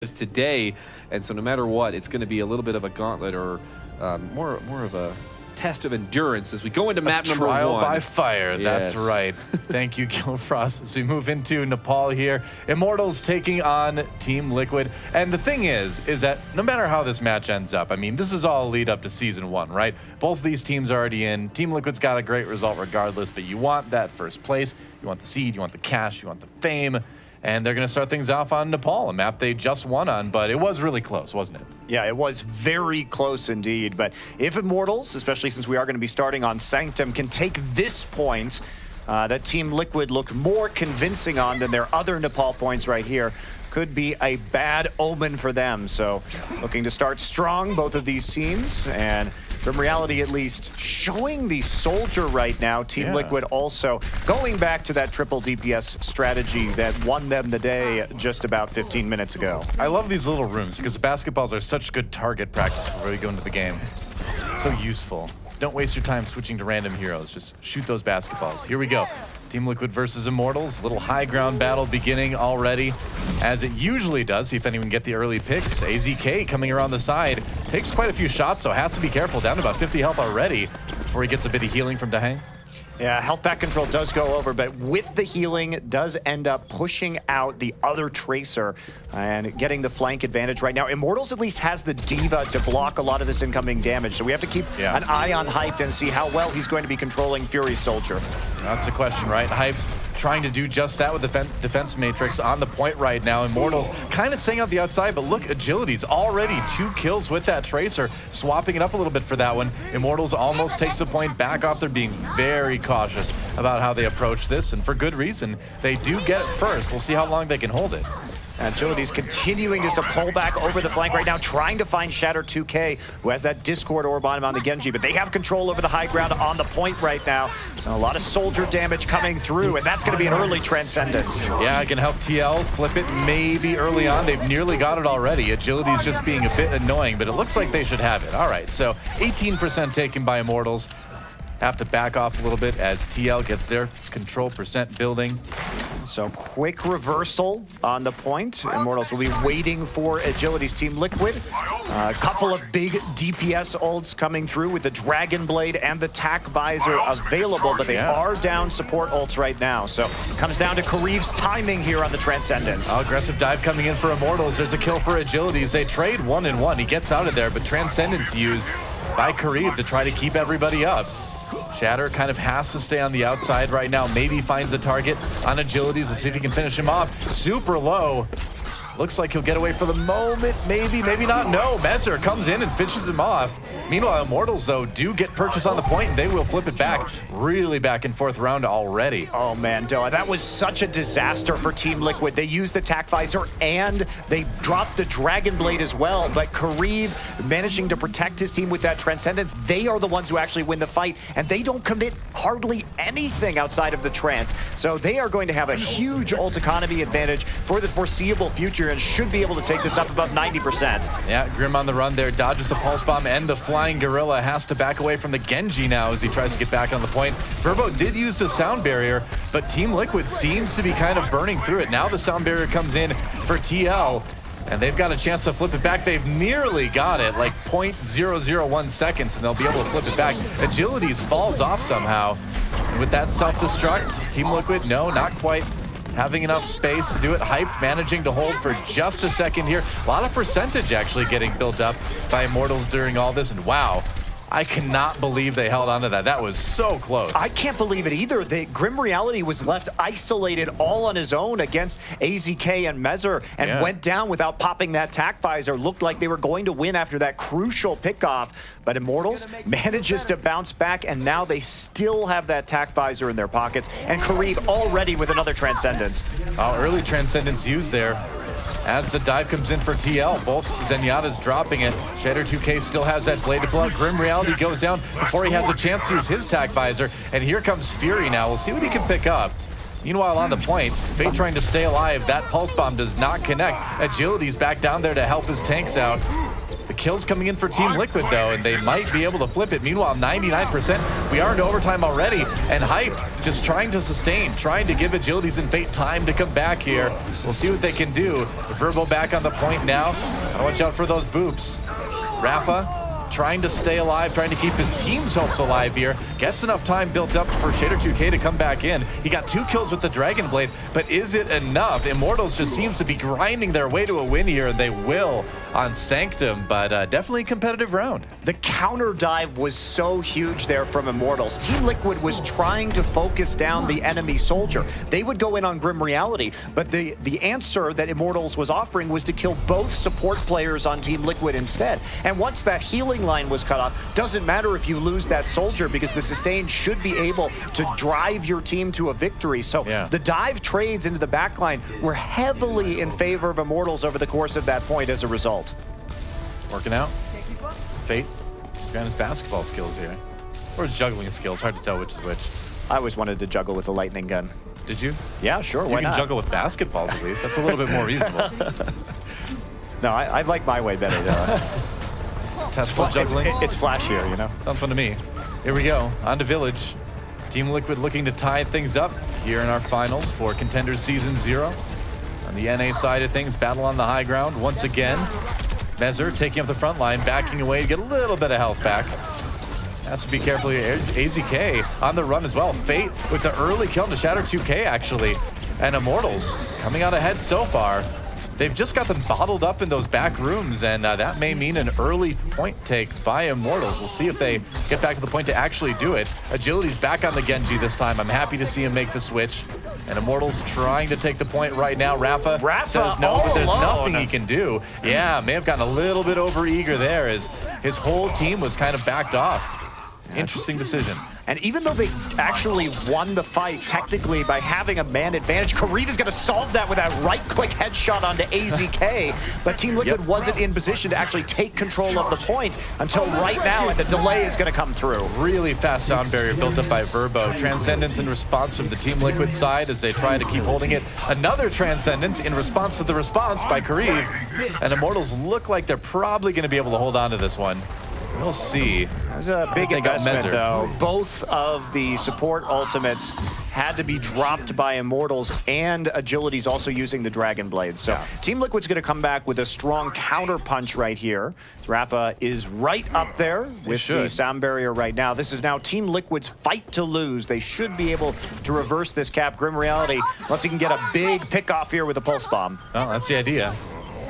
today, and so no matter what, it's going to be a little bit of a gauntlet or more of a test of endurance as we go into map number 1. Trial by fire, yes. That's right. Thank you, Gillfrost. As we move into Nepal here, Immortals taking on Team Liquid. And the thing is that no matter how this match ends up, I mean, this is all a lead up to Season 1, right? Both these teams are already in. Team Liquid's got a great result regardless, but you want that first place. You want the seed, you want the cash, you want the fame. And they're going to start things off on Nepal, a map they just won on, but it was really close, wasn't it? Yeah, it was very close indeed. But if Immortals, especially since we are going to be starting on Sanctum, can take this point that Team Liquid looked more convincing on than their other Nepal points right here, could be a bad omen for them. So looking to start strong, both of these teams, and from reality at least showing the soldier right now. Team Liquid also going back to that triple DPS strategy that won them the day just about 15 minutes ago. I love these little rooms because basketballs are such good target practice before we go into the game. It's so useful. Don't waste your time switching to random heroes. Just shoot those basketballs. Here we go. Team Liquid versus Immortals. Little high ground battle beginning already, as it usually does. See if anyone can get the early picks. AZK coming around the side. Takes quite a few shots, so has to be careful. Down to about 50 health already before he gets a bit of healing from Dahang. Yeah, health pack control does go over, but with the healing, does end up pushing out the other Tracer and getting the flank advantage right now. Immortals at least has the Diva to block a lot of this incoming damage, so we have to keep an eye on Hyped and see how well he's going to be controlling Fury's Soldier. That's the question, right? Hyped trying to do just that with the defense matrix on the point right now. Immortals kind of staying out the outside, but look, Agility's already 2 kills with that Tracer, swapping it up a little bit for that one. Immortals almost takes a point back off. They're being very cautious about how they approach this, and for good reason. They do get it first. We'll see how long they can hold it. Agility's continuing just to pull back over the flank right now, trying to find Shatter 2K, who has that Discord orb on him on the Genji, but they have control over the high ground on the point right now. So a lot of soldier damage coming through, and that's going to be an early Transcendence. Yeah, it can help TL flip it maybe early on. They've nearly got it already. Agility's just being a bit annoying, but it looks like they should have it. All right, so 18% taken by Immortals. Have to back off a little bit as TL gets their control percent building. So quick reversal on the point. Immortals will be waiting for Agility's Team Liquid. A couple of big DPS ults coming through with the Dragon Blade and the Tac Visor available, but they are down support ults right now. So it comes down to Kariv's timing here on the Transcendence. Aggressive dive coming in for Immortals. There's a kill for Agilities. They trade 1-1. He gets out of there, but Transcendence used by Kariv to try to keep everybody up. Shatter kind of has to stay on the outside right now. Maybe finds a target on Agilities. We'll see if he can finish him off. Super low. Looks like he'll get away for the moment. Maybe, maybe not. No, Messer comes in and finishes him off. Meanwhile, Immortals, though, do get purchase on the point, and they will flip it back. Really back and forth round already. Oh, man, Doa, that was such a disaster for Team Liquid. They used the Tac Visor, and they dropped the Dragon Blade as well. But Kariv managing to protect his team with that Transcendence. They are the ones who actually win the fight, and they don't commit hardly anything outside of the Trance. So they are going to have a huge ult economy advantage for the foreseeable future, and should be able to take this up above 90%. Yeah, Grim on the run there, dodges the Pulse Bomb, and the Flying Gorilla has to back away from the Genji now as he tries to get back on the point. Verbo did use the Sound Barrier, but Team Liquid seems to be kind of burning through it. Now the Sound Barrier comes in for TL, and they've got a chance to flip it back. They've nearly got it, like 0.001 seconds, and they'll be able to flip it back. Agilities falls off somehow. And with that self-destruct, Team Liquid, no, not quite having enough space to do it. Hyped managing to hold for just a second here. A lot of percentage actually getting built up by Immortals during all this, and wow, I cannot believe they held on to that. That was so close. I can't believe it either. Grim Reality was left isolated all on his own against AZK and Messer and went down without popping that Tac Visor. Looked like they were going to win after that crucial pickoff, but Immortals manages to bounce back, and now they still have that Tac Visor in their pockets, and Kariv already with another Transcendence. Oh, early Transcendence used there. As the dive comes in for TL, both Zenyatta's dropping it. Shatter 2K still has that blade to blood. Grim Reality goes down before he has a chance to use his Tac Visor. And here comes Fury now. We'll see what he can pick up. Meanwhile, on the point, Fate trying to stay alive. That Pulse Bomb does not connect. Agility's back down there to help his tanks out. The kills coming in for Team Liquid, though, and they might be able to flip it. Meanwhile, 99%. We are into overtime already, and Hyped just trying to sustain, trying to give Agilities and Fate time to come back here. We'll see what they can do. Verbo back on the point now. Gotta watch out for those boops. Rafa trying to stay alive, trying to keep his team's hopes alive here. Gets enough time built up for Shader2K to come back in. He got 2 kills with the Dragon Blade, but is it enough? Immortals just seems to be grinding their way to a win here, and they will on Sanctum, but definitely a competitive round. The counter dive was so huge there from Immortals. Team Liquid was trying to focus down the enemy soldier. They would go in on Grim Reality, but the answer that Immortals was offering was to kill both support players on Team Liquid instead. And once that healing line was cut off, doesn't matter if you lose that soldier because the sustain should be able to drive your team to a victory. So the dive trades into the backline were heavily in favor of Immortals over the course of that point as a result. Working out. Fate got his basketball skills here. Or his juggling skills, hard to tell which is which. I always wanted to juggle with a lightning gun. Did you? Yeah, sure, why not? You can not? juggle with basketballs at least. That's a little bit more reasonable. No, I like my way better though. Testful juggling. It's flashier, you know? Sounds fun to me. Here we go, on to Village. Team Liquid looking to tie things up here in our finals for Contenders Season 0. On the NA side of things, battle on the high ground once again. Mezer taking up the front line, backing away to get a little bit of health back. Has to be careful here. AZK on the run as well. Fate with the early kill to Shader2K actually. And Immortals coming out ahead so far. They've just got them bottled up in those back rooms, and that may mean an early point take by Immortals. We'll see if they get back to the point to actually do it. Agility's back on the Genji this time. I'm happy to see him make the switch. And Immortals trying to take the point right now. Rafa says no, but there's nothing he can do. Yeah, may have gotten a little bit over-eager there as his whole team was kind of backed off. Interesting decision. And even though they actually won the fight technically by having a man advantage, Kareev is going to solve that with that right-click headshot onto AZK. But Team Liquid wasn't in position to actually take control of the point until right now, and the delay is going to come through. Really fast sound barrier built up by Verbo. Transcendence in response from the Team Liquid side as they try to keep holding it. Another Transcendence in response to the response by Kareev. And Immortals look like they're probably going to be able to hold on to this one. We'll see. There's a big investment, though. Both of the support ultimates had to be dropped by Immortals, and Agility's also using the Dragon Blade. So Team Liquid's going to come back with a strong counter punch right here. So Rafa is right up there with the sound barrier right now. This is now Team Liquid's fight to lose. They should be able to reverse this cap. Grim Reality, unless he can get a big pick off here with a pulse bomb. Well, that's the idea.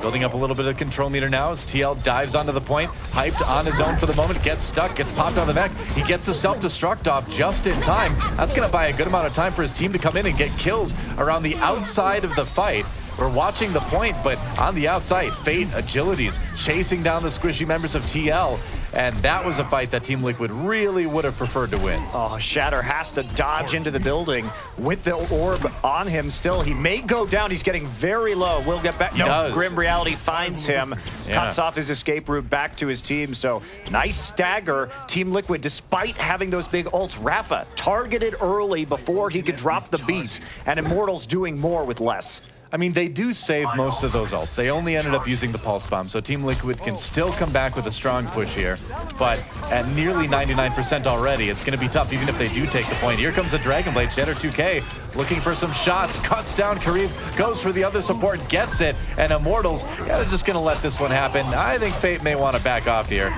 Building up a little bit of control meter now as TL dives onto the point. Hyped on his own for the moment, gets stuck, gets popped on the neck. He gets the self-destruct off just in time. That's going to buy a good amount of time for his team to come in and get kills around the outside of the fight. We're watching the point, but on the outside, Fate, Agilities, chasing down the squishy members of TL. And that was a fight that Team Liquid really would have preferred to win. Oh, Shatter has to dodge into the building with the orb on him still. He may go down. He's getting very low. We'll get back. No, Grim Reality finds him, cuts off his escape route back to his team. So nice stagger. Team Liquid, despite having those big ults, Rafa targeted early before he could drop the beat, and Immortals doing more with less. I mean, they do save most of those ults. They only ended up using the Pulse Bomb, so Team Liquid can still come back with a strong push here. But at nearly 99% already, it's going to be tough even if they do take the point. Here comes the Dragon Blade. Shader2K looking for some shots, cuts down Kareev, goes for the other support, gets it, and Immortals, they're just going to let this one happen. I think Fate may want to back off here.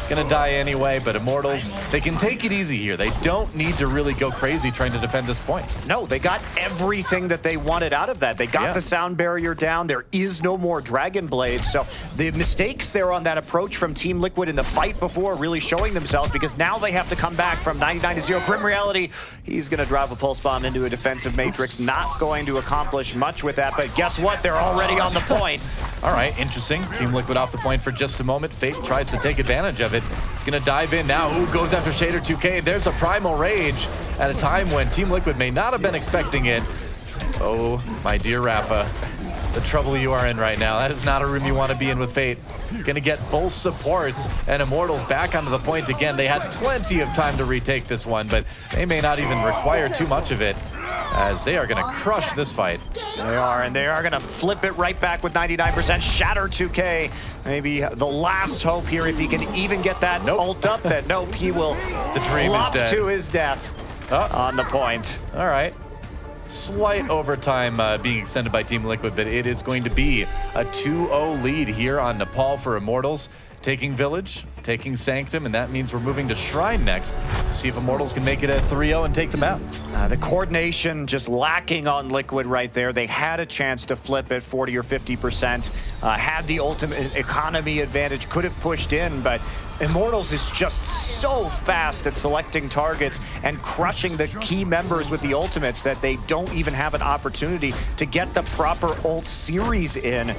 Gonna die anyway, but Immortals, they can take it easy here. They don't need to really go crazy trying to defend this point. No, they got everything that they wanted out of that. They got the sound barrier down. There is no more Dragon Blade. So the mistakes there on that approach from Team Liquid in the fight before really showing themselves, because now they have to come back from 99 to 0. Grim Reality, he's gonna drop a pulse bomb into a defensive matrix. Not going to accomplish much with that, but guess what? They're already on the point. All right, interesting. Team Liquid off the point for just a moment. Fate tries to take advantage of it. He's gonna dive in now. Ooh, goes after Shader2K. There's a Primal Rage at a time when Team Liquid may not have been expecting it. Oh, my dear Rafa, the trouble you are in right now. That is not a room you want to be in with Fate. Gonna get both supports and Immortals back onto the point again. They had plenty of time to retake this one, but they may not even require too much of it. as they are going to crush this fight. They are, and they are going to flip it right back with 99%. Shatter 2K. Maybe the last hope here if he can even get that ult up. But nope, he will flop to his death on the point. All right. Slight overtime being extended by Team Liquid, but it is going to be a 2-0 lead here on Nepal for Immortals. Taking Village, taking Sanctum, and that means we're moving to Shrine next to see if Immortals can make it a 3-0 and take the map. The coordination just lacking on Liquid right there. They had a chance to flip it 40 or 50%, had the ultimate economy advantage, could have pushed in, but Immortals is just so fast at selecting targets and crushing the key members with the ultimates that they don't even have an opportunity to get the proper ult series in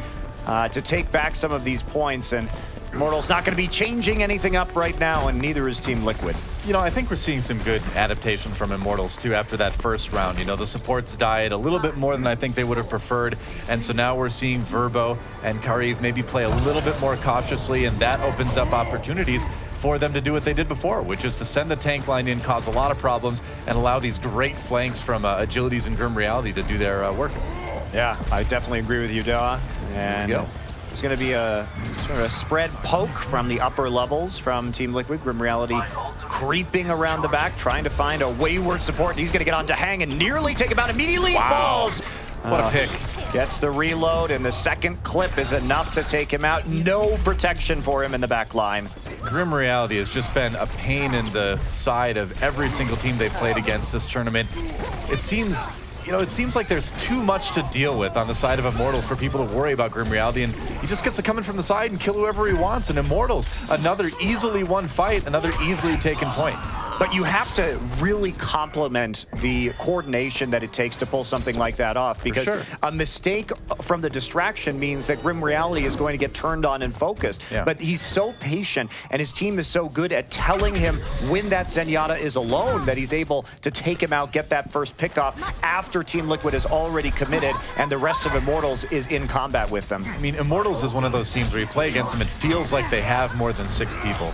to take back some of these points. And Immortals not going to be changing anything up right now, and neither is Team Liquid. You know, I think we're seeing some good adaptation from Immortals, too, after that first round. You know, the supports died a little bit more than I think they would have preferred, and so now we're seeing Verbo and Kariv maybe play a little bit more cautiously, and that opens up opportunities for them to do what they did before, which is to send the tank line in, cause a lot of problems, and allow these great flanks from Agilities and Grim Reality to do their work. Yeah, I definitely agree with you, Doa. And it's going to be a sort of a spread poke from the upper levels from Team Liquid. Grim Reality creeping around the back, trying to find a wayward support. He's going to get on to Hang and nearly take him out immediately. Falls. What a pick. Gets the reload, and the second clip is enough to take him out. No protection for him in the back line. Grim Reality has just been a pain in the side of every single team they've played against this tournament. It seems... You know, it seems like there's too much to deal with on the side of Immortals for people to worry about Grim Reality, and he just gets to come in from the side and kill whoever he wants. And Immortals, another easily won fight, another easily taken point. But you have to really compliment the coordination that it takes to pull something like that off, because a mistake from the distraction means that Grim Reality is going to get turned on and focused. But he's so patient, and his team is so good at telling him when that Zenyatta is alone that he's able to take him out, get that first pick off after Team Liquid is already committed and the rest of Immortals is in combat with them. I mean, Immortals is one of those teams where you play against them, it feels like they have more than 6 people.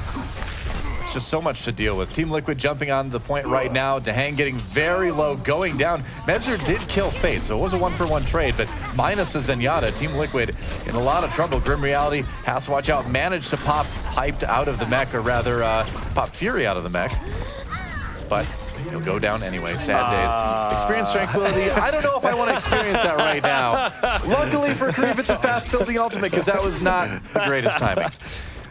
It's just so much to deal with. Team Liquid jumping on the point right now. Dehang getting very low, going down. Mezzer did kill Fate, so it was a 1-for-1 trade, but minus a Zenyatta, Team Liquid in a lot of trouble. Grim Reality has to watch out. Managed to pop Hyped out of the mech, or rather, pop Fury out of the mech. But he'll go down anyway. Sad days. Experience Tranquility. I don't know if I want to experience that right now. Luckily for Kariv, it's a fast-building ultimate, because that was not the greatest timing.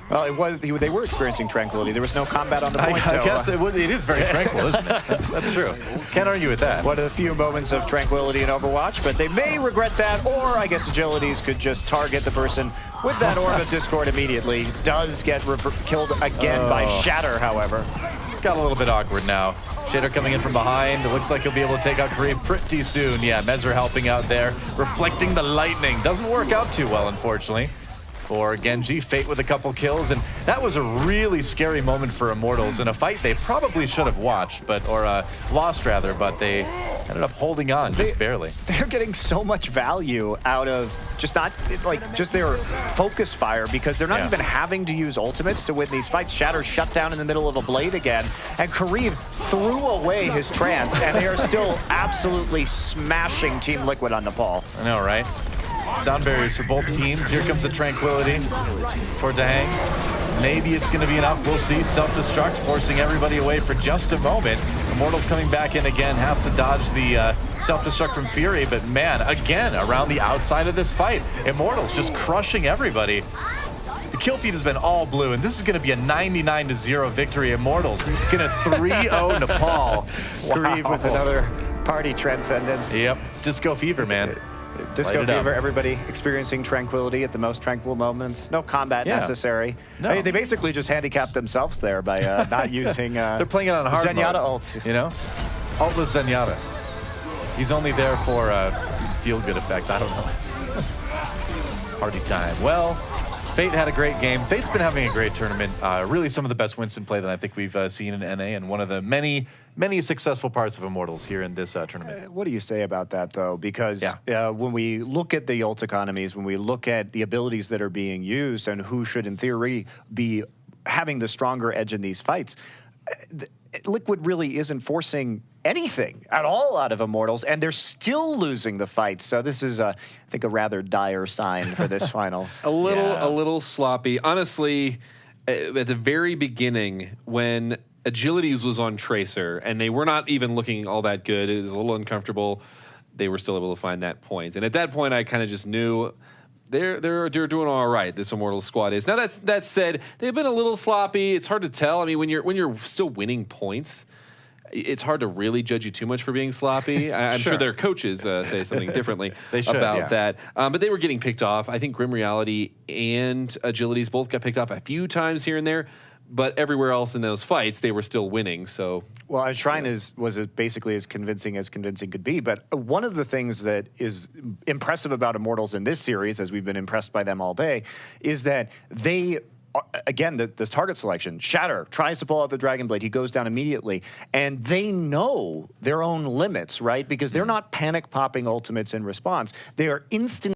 Well, it was. They were experiencing Tranquility. There was no combat on the point, I guess it is very tranquil, isn't it? That's true. Can't argue with that. One of the few moments of tranquility in Overwatch, but they may regret that, or I guess Agilities could just target the person with that Orb of Discord immediately. Does get killed again by Shatter, however. It's got a little bit awkward now. Shader coming in from behind. It looks like he'll be able to take out Kariv pretty soon. Yeah, Mezzer helping out there. Reflecting the lightning. Doesn't work out too well, unfortunately, for Genji. Fate with a couple kills, and that was a really scary moment for Immortals in a fight they probably should have watched, or lost rather, but they ended up holding on just barely. They're getting so much value out of just their focus fire, because they're not even having to use ultimates to win these fights. Shatter shut down in the middle of a blade again, and Kariv threw away his trance, and they are still absolutely smashing Team Liquid on Nepal. I know, right? Sound barriers for both teams. Here comes the Tranquility for Dehang. Maybe it's going to be enough. We'll see. Self-destruct, forcing everybody away for just a moment. Immortals coming back in again. Has to dodge the self-destruct from Fury. But man, again, around the outside of this fight, Immortals just crushing everybody. The kill feed has been all blue, and this is going to be a 99-0 victory. Immortals going to 3-0 Nepal. Kariv with another party transcendence. Yep, it's Disco Fever, man. Disco Fever, everybody experiencing tranquility at the most tranquil moments. No combat necessary. No. I mean, they basically just handicapped themselves there by not using They're playing it on hard Zenyatta mode, ults. You know? Ultless Zenyatta. He's only there for feel-good effect. I don't know. Party time. Well, Fate had a great game. Fate's been having a great tournament. Really some of the best Winston play that I think we've seen in NA, and one of the many successful parts of Immortals here in this tournament. What do you say about that, though? Because when we look at the ult economies, when we look at the abilities that are being used and who should, in theory, be having the stronger edge in these fights, Liquid really isn't forcing anything at all out of Immortals, and they're still losing the fight. So this is, I think, a rather dire sign for this final. A little sloppy. Honestly, at the very beginning, when Agilities was on Tracer, and they were not even looking all that good, it was a little uncomfortable, they were still able to find that point. And at that point, I kind of just knew they're doing all right, this Immortals squad is. Now, that said, they've been a little sloppy. It's hard to tell. I mean, when you're still winning points, it's hard to really judge you too much for being sloppy. I'm sure their coaches say something differently about that. But they were getting picked off. I think Grim Reality and Agilities both got picked off a few times here and there. But everywhere else in those fights, they were still winning. So, well, Shrine was basically as convincing could be. But one of the things that is impressive about Immortals in this series, as we've been impressed by them all day, is that they, again, this target selection. Shatter tries to pull out the Dragon Blade. He goes down immediately. And they know their own limits, right? Because they're not panic popping ultimates in response. They are instant